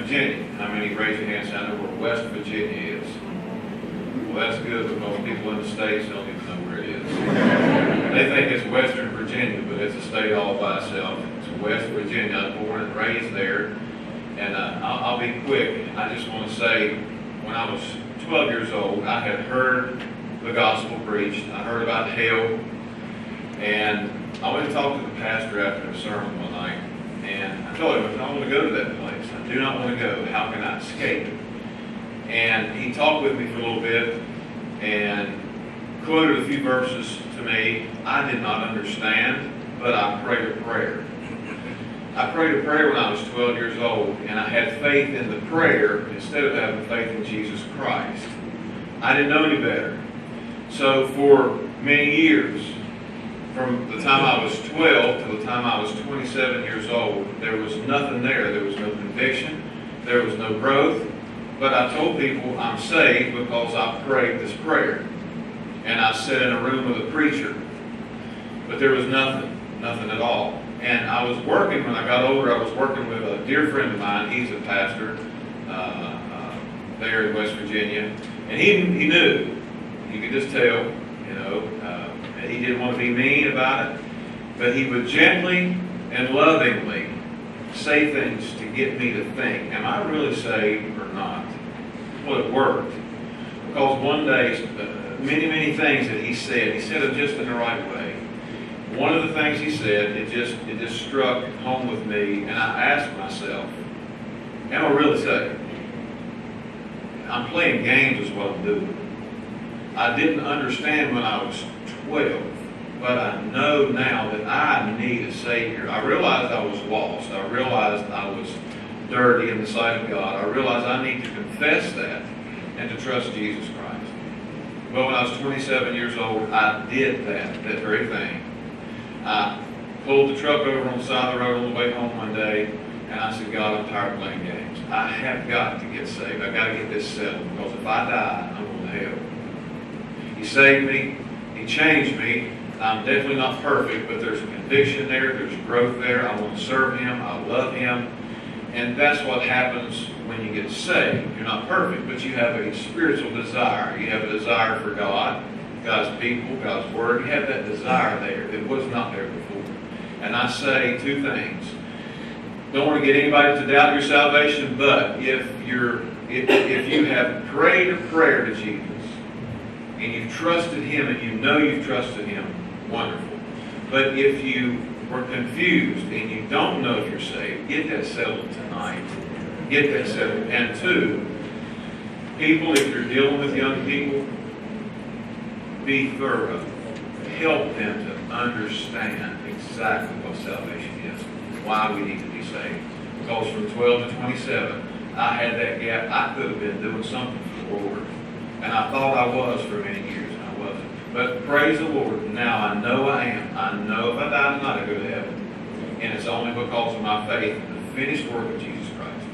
Virginia. How many raise your hands? I know where West Virginia is. Well, that's good because people in the States don't even know where it is. They think it's Western Virginia, but it's a state all by itself. It's West Virginia. I was born and raised there. And I'll be quick. I just want to say, when I was 12 years old, I had heard the gospel preached. I heard about hell. And I went to talk to the pastor after the sermon one night. And I told him, I don't want to go to that place. I do not want to go. How can I escape it? And he talked with me for a little bit and quoted a few verses to me. I did not understand, but I prayed a prayer. I prayed a prayer when I was 12 years old, and I had faith in the prayer instead of having faith in Jesus Christ. I didn't know any better. So for many years, from the time I was 12 to the time I was 27 years old, there was nothing there. There was no conviction. There was no growth. But I told people I'm saved because I prayed this prayer. And I sat in a room with a preacher. But there was nothing at all. And I was working, when I got older, I was working with a dear friend of mine. He's a pastor there in West Virginia. And he knew. You could just tell, you know. He didn't want to be mean about it. But he would gently and lovingly say things to get me to think, am I really saved or not? Well, it worked. Because one day, many things that he said them just in the right way. One of the things he said, it just struck home with me, and I asked myself, am I really saved? I'm playing games is what I'm doing. I didn't understand when I was 12, but I know now that I need a Savior. I realized I was lost. I realized I was dirty in the sight of God. I realized I need to confess that and to trust Jesus Christ. Well, when I was 27 years old, I did that very thing. I pulled the truck over on the side of the road on the way home one day, and I said, God, I'm tired of playing games. I have got to get saved. I've got to get this settled, because if I die, I'm going to hell. He saved me. He changed me. I'm definitely not perfect, but there's a conviction there. There's growth there. I want to serve Him. I love Him. And that's what happens when you get saved. You're not perfect, but you have a spiritual desire. You have a desire for God, God's people, God's Word. You have that desire there that was not there before. And I say two things. Don't want to get anybody to doubt your salvation, but if you have prayed a prayer to Jesus, and you've trusted Him, and you know you've trusted Him, wonderful. But if you were confused and you don't know if you're saved, get that settled tonight. Get that settled. And two, people, if you're dealing with young people, be thorough. Help them to understand exactly what salvation is, why we need to be saved. Because from 12 to 27, I had that gap. I could have been doing something for the Lord. And I thought I was for many years, and I wasn't. But praise the Lord, now I know I am. I know if I die tonight, I go to heaven. And it's only because of my faith in the finished work of Jesus Christ.